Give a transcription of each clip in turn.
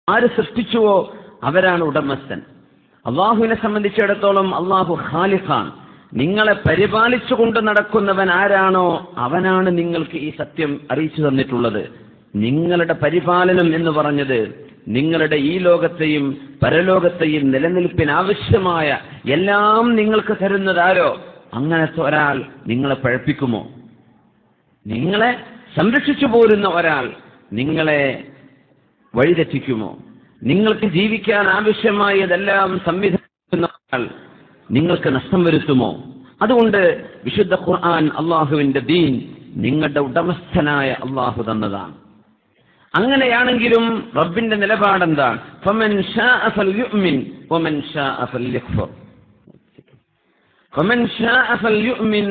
ആര് സൃഷ്ടിച്ചുവോ അവരാണ് ഉടമസ്ഥൻ. അള്ളാഹുവിനെ സംബന്ധിച്ചിടത്തോളം അള്ളാഹു ഖാലിഖാൻ. നിങ്ങളെ പരിപാലിച്ചുകൊണ്ട് നടക്കുന്നവൻ ആരാണോ അവനാണ് നിങ്ങൾക്ക് ഈ സത്യം അറിയിച്ചു തന്നിട്ടുള്ളത്. നിങ്ങളുടെ പരിപാലനം എന്ന് പറഞ്ഞത് നിങ്ങളുടെ ഈ ലോകത്തെയും പരലോകത്തെയും നിലനിൽപ്പിനാവശ്യമായ എല്ലാം നിങ്ങൾക്ക് തരുന്നതാരോ അങ്ങനത്തെ ഒരാൾ നിങ്ങളെ പഴപ്പിക്കുമോ? നിങ്ങളെ സംരക്ഷിച്ചു പോരുന്ന ഒരാൾ നിങ്ങളെ വഴിതെറ്റിക്കുമോ? നിങ്ങൾക്ക് ജീവിക്കാൻ ആവശ്യമായതെല്ലാം സംവിധാനിക്കുന്ന ഒരാൾ നിങ്ങൾക്ക് നഷ്ടം വരുത്തുമോ? അതുകൊണ്ട് വിശുദ്ധ ഖുർആൻ അള്ളാഹുവിന്റെ ദീൻ നിങ്ങളുടെ ഉടമസ്ഥനായ അള്ളാഹു തന്നതാണ്. അങ്ങനെയാണെങ്കിലും റബ്ബിന്റെ നിലപാടെന്താണ്? ഫമൻ ശാഅ ഫൽയുഅ്മിൻ വമൻ ശാഅ ഫൽയക്ഫുർ. ഫമൻ ശാഅ ഫൽയുഅ്മിൻ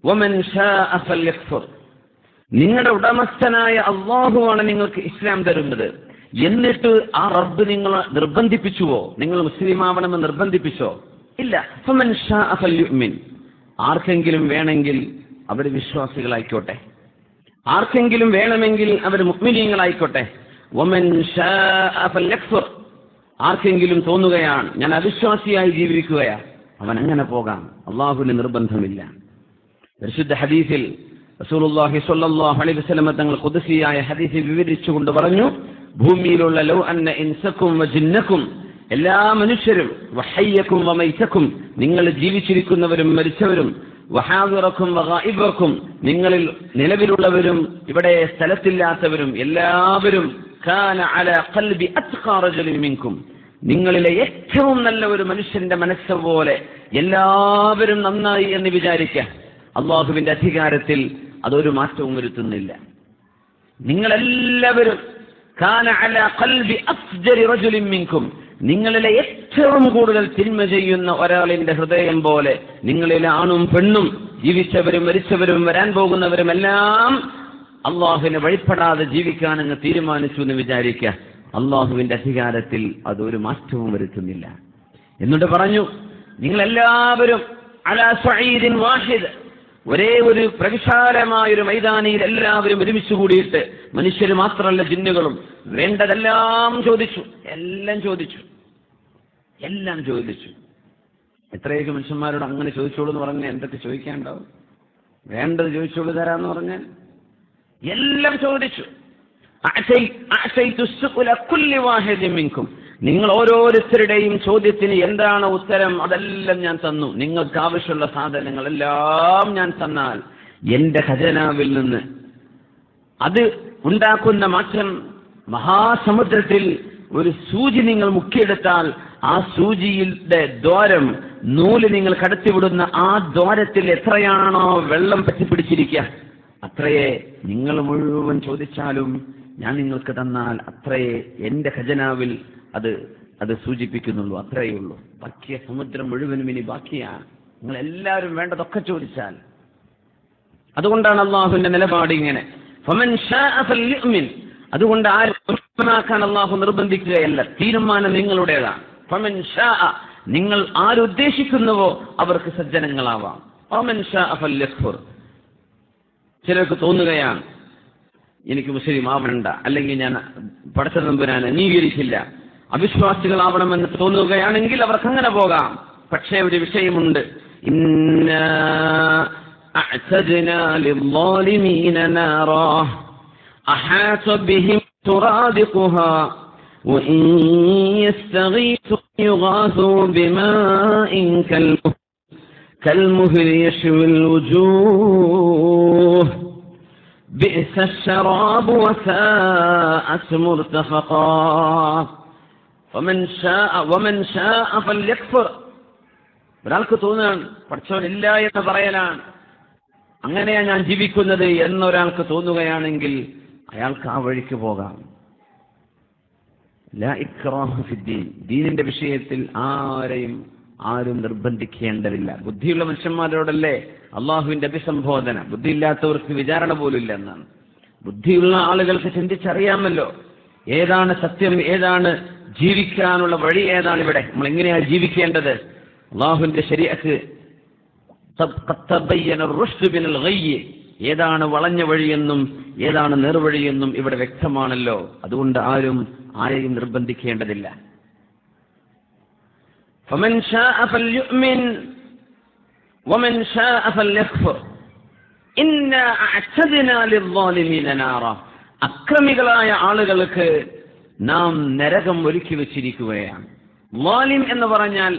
വമൻ ശാഅ ഫൽയക്ഫുർ. നിങ്ങളുടെ ഉടമസ്ഥനായ അള്ളാഹുവാണ് നിങ്ങൾക്ക് ഇസ്ലാം തരുന്നത്. എന്നിട്ട് ആ റബ്ബ് നിങ്ങളെ നിർബന്ധിപ്പിച്ചുവോ? നിങ്ങൾ മുസ്ലിം ആവണമെന്ന് നിർബന്ധിപ്പിച്ചോ? ഇല്ല. ഫമൻ ശാഅ ഫൽയുഅ്മിൻ. ആർക്കെങ്കിലും വേണമെങ്കിൽ അവർ വിശ്വാസികളായിക്കോട്ടെ, ആർക്കെങ്കിലും വേണമെങ്കിൽ അവർ മുഅ്മിനീങ്ങളായിക്കോട്ടെ. വമൻ ശാഅ ഫൽയക്ഫുർ. ആർക്കെങ്കിലും തോന്നുകയാണ് ഞാൻ അവിശ്വാസിയായി ജീവിക്കുകയാ, അവൻ അങ്ങനെ പോകാം. അള്ളാഹുവിന് നിർബന്ധമില്ല. പരിശുദ്ധ ഹദീസിൽ റസൂലുള്ളാഹി സ്വല്ലല്ലാഹു അലൈഹി വസല്ലം തങ്ങൾ ഖുദ്സിയായ ഹദീസിൽ വിവരിച്ചുകൊണ്ട് പറഞ്ഞു, ഭൂമിയിലുള്ള ലൗ അന്ന ഇൻസക്കും വജിന്നക്കും, എല്ലാ മനുഷ്യരും, വഹയ്യക്കും വമൈതക്കും, നിങ്ങൾ ജീവിച്ചിരിക്കുന്നവരും മരിച്ചവരും, വഹാദിറക്കും വഗായിബക്കും, നിങ്ങളിൽ നിലവിലുള്ളവരും ഇവിടെ സ്ഥലത്തില്ലാത്തവരും എല്ലാവരും, കാന അലാ ഖൽബി അത്ഖാ റജുലിൻ മിൻകും, നിങ്ങളിലെ ഏറ്റവും നല്ല ഒരു മനുഷ്യന്റെ മനസ്സ് പോലെ എല്ലാവരും നന്നായി എന്ന് വിചാരിക്കുക. അള്ളാഹുവിന്റെ അധികാരത്തിൽ അതൊരു മാറ്റവും വരുത്തുന്നില്ല. നിങ്ങളെല്ലാവരും കാന അലാ ഖൽബി അഫ്ജരി റജുലിൻ മിൻകും, നിങ്ങളിലെ ഏറ്റവും കൂടുതൽ തിന്മ ചെയ്യുന്ന ഒരാളിന്റെ ഹൃദയം പോലെ നിങ്ങളിലെ ആണും പെണ്ണും, ജീവിച്ചവരും മരിച്ചവരും വരാൻ പോകുന്നവരും എല്ലാം അള്ളാഹുവിനെ വഴിപ്പെടാതെ ജീവിക്കാൻ അങ്ങ് തീരുമാനിച്ചു എന്ന് വിചാരിക്കുക. അള്ളാഹുവിന്റെ അധികാരത്തിൽ അതൊരു മാറ്റവും വരുത്തുന്നില്ല. എന്നിട്ട് പറഞ്ഞു, നിങ്ങളെല്ലാവരും അലാ സഈദിൻ വാഹിദ്, ഒരേ ഒരു പ്രവിശാലമായൊരു മൈതാനിയിൽ എല്ലാവരും ഒരുമിച്ച് കൂടിയിട്ട്, മനുഷ്യർ മാത്രമല്ല ജിന്നുകളും, വേണ്ടതെല്ലാം ചോദിച്ചു. എല്ലാം ചോദിച്ചു. എത്രയൊക്കെ മനുഷ്യന്മാരോട് അങ്ങനെ ചോദിച്ചോളൂ എന്ന് പറഞ്ഞാൽ എന്തൊക്കെ ചോദിക്കാനുണ്ടാവും? വേണ്ടത് ചോദിച്ചോളൂ തരാന്ന് പറഞ്ഞാൽ എല്ലാം ചോദിച്ചു. നിങ്ങൾ ഓരോരുത്തരുടെയും ചോദ്യത്തിന് എന്താണ് ഉത്തരം അതെല്ലാം ഞാൻ തന്നു. നിങ്ങൾക്ക് ആവശ്യമുള്ള സാധനങ്ങളെല്ലാം ഞാൻ തന്നാൽ എന്റെ ഖജനാവിൽ നിന്ന് അത് ഉണ്ടാക്കുന്ന മാറ്റം, മഹാസമുദ്രത്തിൽ ഒരു സൂചി നിങ്ങൾ മുക്കിയെടുത്താൽ ആ സൂചിയുടെ ദ്വാരം, നൂല് നിങ്ങൾ കടത്തിവിടുന്ന ആ ദ്വാരത്തിൽ എത്രയാണോ വെള്ളം പറ്റിപ്പിടിച്ചിരിക്കുക, അത്രയേ നിങ്ങൾ മുഴുവൻ ചോദിച്ചാലും ഞാൻ നിങ്ങൾക്ക് തന്നാൽ അത്രയേ എന്റെ ഖജനാവിൽ അത് സൂചിപ്പിക്കുന്നുള്ളൂ. അത്രയേ ഉള്ളൂ. ബാക്കിയ സമുദ്രം മുഴുവനും ഇനി ബാക്കിയാണ്. നിങ്ങൾ എല്ലാവരും വേണ്ടതൊക്കെ ചോദിച്ചാൽ. അതുകൊണ്ടാണ് അള്ളാഹുവിന്റെ നിലപാട് ഇങ്ങനെ. ഫമൻ ശാഅ ഫൽയുഅ്മിൻ. അതുകൊണ്ട് ആരാക്കാൻ അള്ളാഹു നിർബന്ധിക്കുകയല്ല, തീരുമാനം നിങ്ങളുടേതാണ്. ഫമൻ ശാഅ, നിങ്ങൾ ആരുദ്ദേശിക്കുന്നുവോ അവർക്ക് സജ്ജനങ്ങളാവാം. ഫമൻ ശാഅ ഫൽയക്ഫുർ. ചിലർക്ക് തോന്നുകയാണ് എനിക്ക് മുസ്ലിം ആവണ്ട, അല്ലെങ്കിൽ ഞാൻ പടച്ച തമ്പുരാനെ അംഗീകരിക്കില്ല, അവിശ്വാസികളാവണമെന്ന് തോന്നുകയാണെങ്കിൽ അവർക്ക് അങ്ങനെ പോകാം. പക്ഷേ ഒരു വിഷയമുണ്ട്. ഇന്നാ അഅ്തദ്നാ ലിൽളാലിമീന നാറാ അഹാത ബിഹിം തുറാദിഖുഹാ വഇൻ യസ്തഗീഥു യുഗാഥു ബിമാഇൻ കൽമുഹ്ലി യശ്വിൽ വുജൂഹ് بئس الشراب وساءت مرتفقا ومن شاء فليكفر. ഒരാൾക്ക് തോന്നുകയാണ് പഠിച്ചവനില്ല എന്ന് പറയലാണ്, അങ്ങനെയാ ഞാൻ ജീവിക്കുന്നത് എന്നൊരാൾക്ക് തോന്നുകയാണെങ്കിൽ അയാൾക്ക് ആ വഴിക്ക് പോകാം. ലാ ഇക്റാഹ ഫിദ്ദീൻ. ദീനിന്റെ വിഷയത്തിൽ ആരും നിർബന്ധിക്കേണ്ടതില്ല. ബുദ്ധിയുള്ള മനുഷ്യന്മാരോടല്ലേ അള്ളാഹുവിന്റെ അഭിസംബോധന. ബുദ്ധിയില്ലാത്തവർക്ക് വിചാരണ പോലുമില്ല എന്നാണ്. ബുദ്ധിയുള്ള ആളുകൾക്ക് ചിന്തിച്ചറിയാമല്ലോ ഏതാണ് സത്യം, ഏതാണ് ജീവിക്കാനുള്ള വഴി, ഏതാണ് ഇവിടെ നമ്മൾ എങ്ങനെയാണ് ജീവിക്കേണ്ടത്. അള്ളാഹുവിന്റെ ശരീഅത്ത് ഏതാണ് വളഞ്ഞ വഴിയെന്നും ഏതാണ് നേർവഴിയെന്നും ഇവിടെ വ്യക്തമാണല്ലോ. അതുകൊണ്ട് ആരെയും നിർബന്ധിക്കേണ്ടതില്ല. فمن شاء فليؤمن ومن شاء فليكفر إنا أعتدنا للظالمين نارا. അക്രമികളായ ആളുകൾക്ക് നാം നരകം ഒരുക്കി വെച്ചിരിക്കുകയാണ്. ളാലിം എന്ന് പറഞ്ഞാൽ,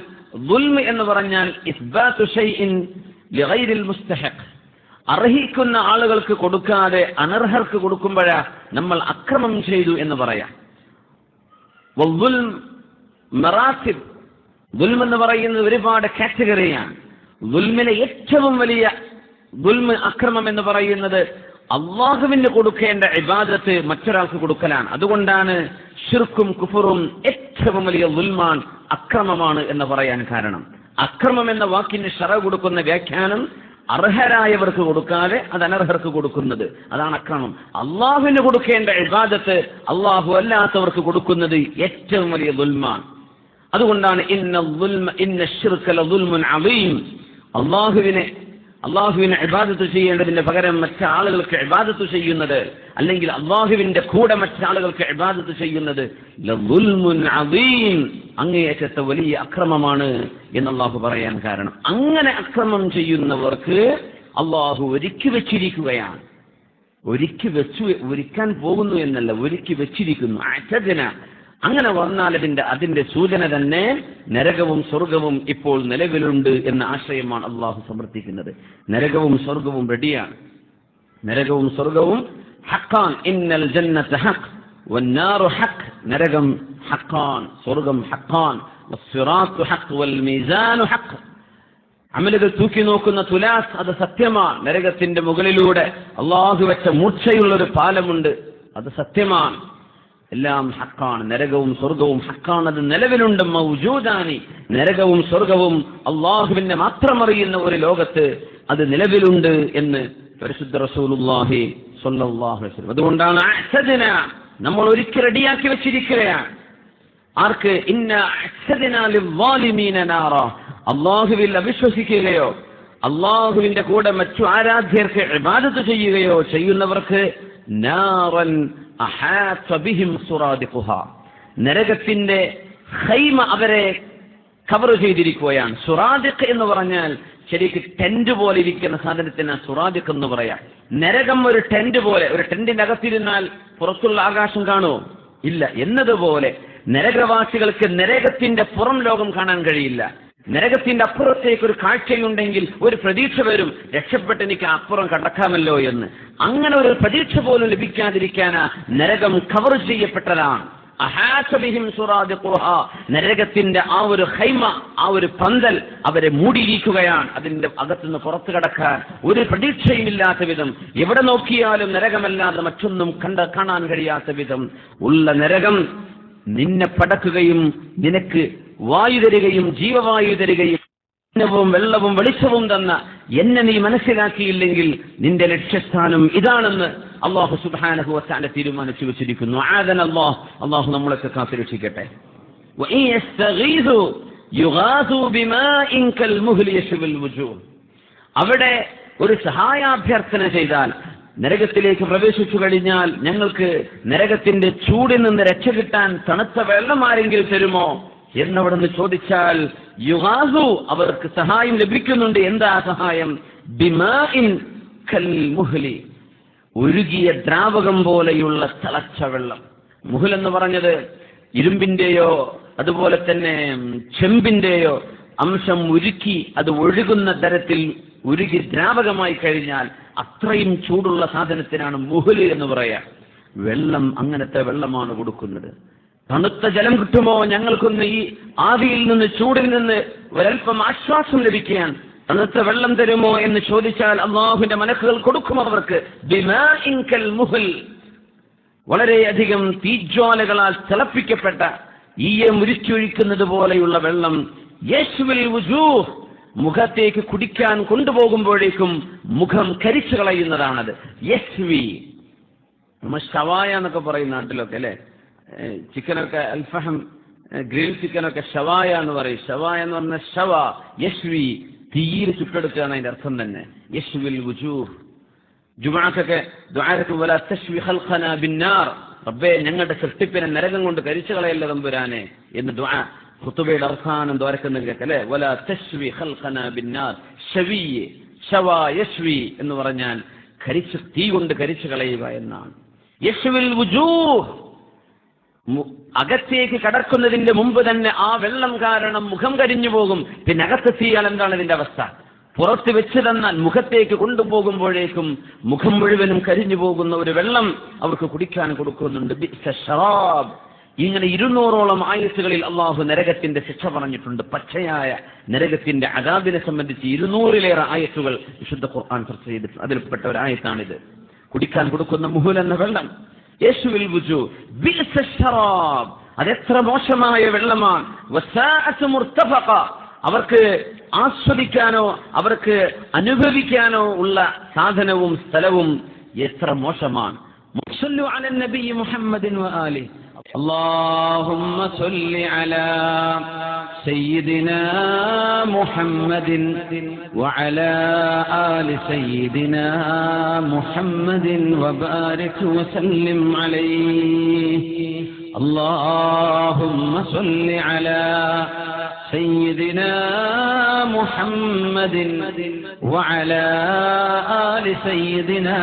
ദുൽമ എന്ന് പറഞ്ഞാൽ ഇസ്ബാതു ഷൈഇൻ ലിഗൈരിൽ മുസ്തഹിഖ്. അർഹിക്കുന്ന ആളുകൾക്ക് കൊടുക്കാതെ അനർഹർക്ക് കൊടുക്കുമ്പോഴാ നമ്മൾ അക്രമം ചെയ്തു എന്ന് പറയാം. വൽദുൽം മറാത്തിബ്. ദുൽം എന്ന് പറയുന്നത് ഒരുപാട് കാറ്റഗറിയാണ്. ദുൽമിലെ ഏറ്റവും വലിയ ദുൽമ്, അക്രമം എന്ന് പറയുന്നത് അള്ളാഹുവിന് കൊടുക്കേണ്ട ഇബാദത്ത് മറ്റൊരാൾക്ക് കൊടുക്കലാണ്. അതുകൊണ്ടാണ് ശിർക്കും കുഫറും ഏറ്റവും വലിയ ദുൽമാണ്, അക്രമമാണ് എന്ന് പറയാൻ കാരണം. അക്രമം എന്ന വാക്കിന് ശറഅ് കൊടുക്കുന്ന വ്യാഖ്യാനം അർഹരായവർക്ക് കൊടുക്കാതെ അത് അനർഹർക്ക് കൊടുക്കുന്നത്, അതാണ് അക്രമം. അള്ളാഹുവിന് കൊടുക്കേണ്ട ഇബാദത്ത് അള്ളാഹു അല്ലാത്തവർക്ക് കൊടുക്കുന്നത് ഏറ്റവും വലിയ ദുൽമാണ്. അതുകൊണ്ടാണ് ഇന്ന ശിർക ലദുൽമുൻ അദീം. അള്ളാഹുവിനെ ഇബാദത്ത് ചെയ്യേണ്ടതിന്റെ പകരം മറ്റാളുകൾക്ക് ഇബാദത്ത് ചെയ്യുന്നത്, അല്ലെങ്കിൽ അള്ളാഹുവിന്റെ കൂടെ മറ്റാളുകൾക്ക് ഇബാദത്ത് ചെയ്യുന്നത് ലദുൽമുൻ അദീം, അങ്ങേയറ്റത്തെ വലിയ അക്രമമാണ് എന്ന് അള്ളാഹു പറയാൻ കാരണം. അങ്ങനെ അക്രമം ചെയ്യുന്നവർക്ക് അള്ളാഹു ഒരുക്കി വെച്ചിരിക്കുകയാണ്. ഒരുക്കാൻ പോകുന്നു എന്നല്ല, ഒരുക്കി വെച്ചിരിക്കുന്നു. അഅ്തദ്ന. അങ്ങനെ വന്നാൽ അതിന്റെ സൂചന തന്നെ നരകവും സ്വർഗവും ഇപ്പോൾ നിലവിലുണ്ട് എന്ന ആശയമാണ് അള്ളാഹു സമർത്ഥിക്കുന്നത്. നരകവും സ്വർഗവും റെഡിയാണ്. നരകവും സ്വർഗവും ഹഖാൻ. ഇന്നൽ ജന്നത ഹഖ് വന്നാറു ഹഖ്. നരകം ഹഖാൻ, സ്വർഗം ഹഖാൻ. വസ്സിറാത്തു ഹഖ് വൽ മീസാനു ഹഖ്. അമലുകൾ തൂക്കി നോക്കുന്ന തുലാസ്, അത് സത്യമാണ്. നരകത്തിന്റെ മുകളിലൂടെ അള്ളാഹു വെച്ച മൂർച്ചയുള്ളൊരു പാലമുണ്ട്, അത് സത്യമാണ്. എല്ലാം ഹക്കാണ്. നരകവും സ്വർഗവും ഹക്കാണ്, അത് നിലവിലുണ്ട്. മൗജൂദാനി. നരകവും സ്വർഗവും അള്ളാഹുവിനെ മാത്രം അറിയുന്ന ഒരു ലോകത്ത് അത് നിലവിലുണ്ട് എന്ന് പരിശുദ്ധ റസൂലുള്ളാഹി സ്വല്ലല്ലാഹു അലൈഹി വസല്ലം. അതുകൊണ്ടാണ് അഅ്തദ്ന, നമ്മൾ ഒരുക്കി റെഡിയാക്കി വെച്ചിരിക്കുകയാണ്. ആർക്ക്? ഇന്ന അഅ്തദ്ന ലിൽവാലിമീന നാറ. അള്ളാഹുവിൽ അവിശ്വസിക്കുകയോ അള്ളാഹുവിന്റെ കൂടെ മറ്റു ആരാധ്യർക്ക് ഇബാദത്ത് ചെയ്യുകയോ ചെയ്യുന്നവർക്ക് നാറൻ അഹാത ബിഹിം സുറാദിഖുഹാ. നരകത്തിന്റെ ഖൈമ അവരെ കവർ ചെയ്തിരിക്കുകയാണ്. സുറാദിഖ് എന്ന് പറഞ്ഞാൽ ശരിക്ക് ടെന്റ് പോലെ ഇരിക്കുന്ന സാധനത്തിന് സുറാദിഖ് എന്ന് പറയാം. നരകം ഒരു ടെന്റ് പോലെ. ഒരു ടെന്റിന്റെ അകത്തിരുന്നാൽ പുറത്തുള്ള ആകാശം കാണുമോ? ഇല്ല. എന്നതുപോലെ നരകവാസികൾക്ക് നരകത്തിന്റെ പുറം ലോകം കാണാൻ കഴിയില്ല. നരകത്തിന്റെ അപ്പുറത്തേക്ക് ഒരു കാഴ്ചയുണ്ടെങ്കിൽ ഒരു പ്രതീക്ഷ വരും, രക്ഷപ്പെട്ട് എനിക്ക് അപ്പുറം കടക്കാമല്ലോ എന്ന്. അങ്ങനെ ഒരു പ്രതീക്ഷ പോലും ലഭിക്കാതിരിക്കാനാ നരകം കവർ ചെയ്യപ്പെട്ടതാണ്. നരകത്തിന്റെ ആ ഒരു ഹൈമ, ആ ഒരു പന്തൽ അവരെ മൂടിയിരിക്കുകയാണ്. അതിന്റെ അകത്തുനിന്ന് പുറത്തു കടക്കാൻ ഒരു പ്രതീക്ഷയുമില്ലാത്ത വിധം, എവിടെ നോക്കിയാലും നരകമല്ലാതെ മറ്റൊന്നും കാണാൻ കഴിയാത്ത വിധം ഉള്ള നരകം നിന്നെ പടക്കുകയും നിനക്ക് വായു തരികയും ജീവവായു തരികയും വെള്ളവും വെളിച്ചവും തന്ന എന്നെ നീ മനസ്സിലാക്കിയില്ലെങ്കിൽ നിന്റെ ലക്ഷ്യസ്ഥാനം ഇതാണെന്ന് അല്ലാഹു സുബ്ഹാനഹു വ തആല തീരുമാനിച്ചു വെച്ചിരിക്കുന്നു. അല്ലാഹു നമ്മളൊക്കെ കാത്തുരക്ഷിക്കട്ടെ. അവിടെ ഒരു സഹായാഭ്യർത്ഥന ചെയ്താൽ, നരകത്തിലേക്ക് പ്രവേശിച്ചു കഴിഞ്ഞാൽ ഞങ്ങൾക്ക് നരകത്തിന്റെ ചൂടിൽ നിന്ന് രക്ഷ കിട്ടാൻ തണുത്ത വെള്ളം ആരെങ്കിലും തരുമോ എന്നവിടുന്ന് ചോദിച്ചാൽ യുഗാസു, അവർക്ക് സഹായം ലഭിക്കുന്നുണ്ട്. എന്താ സഹായം? ബിമാഇൻ കൽ മുഹ്ലി, ഉരുകിയ ദ്രാവകം പോലെയുള്ള തിളച്ച വെള്ളം. മുഹൽ എന്ന് പറഞ്ഞത് ഇരുമ്പിന്റെയോ അതുപോലെ തന്നെ ചെമ്പിന്റെയോ അംശം ഉരുക്കി അത് ഒഴുകുന്ന തരത്തിൽ ഉരുകി ദ്രാവകമായി കഴിഞ്ഞാൽ അത്രയും ചൂടുള്ള സാധനത്തിനാണ് മുഹല് എന്ന് പറയാ. വെള്ളം അങ്ങനത്തെ വെള്ളമാണ് കൊടുക്കുന്നത്. തണുത്ത ജലം കിട്ടുമോ ഞങ്ങൾക്കൊന്ന് ഈ ആവിയിൽ നിന്ന്, ചൂടിൽ നിന്ന് ഒരൽപ്പം ആശ്വാസം ലഭിക്കാൻ തണുത്ത വെള്ളം തരുമോ എന്ന് ചോദിച്ചാൽ അല്ലാഹുവിന്റെ മലക്കുകൾ കൊടുക്കും അവർക്ക്. ബിമാഇൻ കൽ മുഹൽ, വളരെയധികം തീജ്വാലകളാൽ തിളപ്പിക്കപ്പെട്ട ഈയെ മുരിച്ചൊഴിക്കുന്നത് പോലെയുള്ള വെള്ളം. യശ്വിൽ വുജൂഹ്, മുഖത്തേക്ക് കുടിക്കാൻ കൊണ്ടുപോകുമ്പോഴേക്കും മുഖം കരിച്ചു കളയുന്നതാണത്. യശ്വി, നമ്മൾ ഷവായ എന്നൊക്കെ പറയും നാട്ടിലൊക്കെ അല്ലെ. ചിക്കനൊക്കെ അൽഫഹം, ഗ്രിൽ ചിക്കനൊക്കെ ഷവായ എന്ന് പറയും. ഷവായ എന്ന് പറഞ്ഞ ഷവ, യശ്വി, തീയിൽ ചുട്ടെടുക്കുക എന്നതിന്റെ അർത്ഥം തന്നെ. യശ്വിൽ വുജൂഹ്, ജുമുഅക്കൊക്കെ ദുആക്ക് വലാ തശ്വി ഖൽഖനാ ബിന്നാർ, റബ്ബേ ഞങ്ങളുടെ സൃഷ്ടിപ്പിനെ നരകം കൊണ്ട് കരിച്ചു കളയല്ല തമ്പുരാനെ എന്ന് ദുആ ഖുതുബയുടെ അവസാനം ദ്വാരക്കുന്ന കേൾക്കല്ലേ. വലാ തശ്വി ഖൽഖനാ ബിന്നാർ, ശവിയെ ശവാ യശ്വി എന്ന് പറഞ്ഞാൽ കരിച്ചു, തീ കൊണ്ട് കരിച്ചു കളയുക എന്നാണ്. യശ്വിൽ വുജൂഹ്, അകത്തേക്ക് കടക്കുന്നതിന്റെ മുമ്പ് തന്നെ ആ വെള്ളം കാരണം മുഖം കരിഞ്ഞു പോകും. പിന്നെ അകത്തെത്തിയാൽ എന്താണ് ഇതിന്റെ അവസ്ഥ? പുറത്ത് വെച്ച് തന്നാൽ മുഖത്തേക്ക് കൊണ്ടുപോകുമ്പോഴേക്കും മുഖം മുഴുവനും കരിഞ്ഞു പോകുന്ന ഒരു വെള്ളം അവർക്ക് കുടിക്കാൻ കൊടുക്കുന്നുണ്ട്. ശറാബ്. ഇങ്ങനെ 200ഓളം ആയത്തുകളിൽ അള്ളാഹു നരകത്തിന്റെ ശിക്ഷ പറഞ്ഞിട്ടുണ്ട്. പച്ചയായ നരകത്തിന്റെ അദാബിനെ സംബന്ധിച്ച് 200-ലേറെ ആയത്തുകൾ വിശുദ്ധ ഖുർആൻ ചർച്ച ചെയ്തിട്ടുണ്ട്. അതിൽപ്പെട്ട ഒരു ആയത്താണിത്. കുടിക്കാൻ കൊടുക്കുന്ന മുഹുൽ എന്ന വെള്ളം. യേശുവിൽ വുജൂ ബിഅസ ശറാബ്, അതെത്ര മോശമായ വെള്ളമാണ്. വസാഅത മുർതഫഖ, അവർക്ക് ആസ്വദിക്കാനോ അവർക്ക് അനുഭവിക്കാനോ ഉള്ള സാധനവും സ്ഥലവും എത്ര മോശമാണ്. മുസല്ലു അലൻ നബി മുഹമ്മദിൻ വആലിഹി. اللهم صل على سيدنا محمد وعلى آل سيدنا محمد وبارك وسلم عليه. اللهم صل على سيدنا محمد وعلى آل سيدنا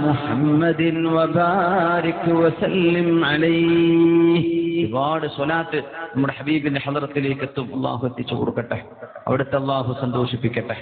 محمد وبارك وسلم عليه. ഒരുപാട് സ്വലാത്ത് നമ്മുടെ ഹബീബിന്റെ ഹളറത്തിലേക്ക് എത്തും. അള്ളാഹു എത്തിച്ചു കൊടുക്കട്ടെ, അവിടുത്തെ അള്ളാഹു സന്തോഷിപ്പിക്കട്ടെ.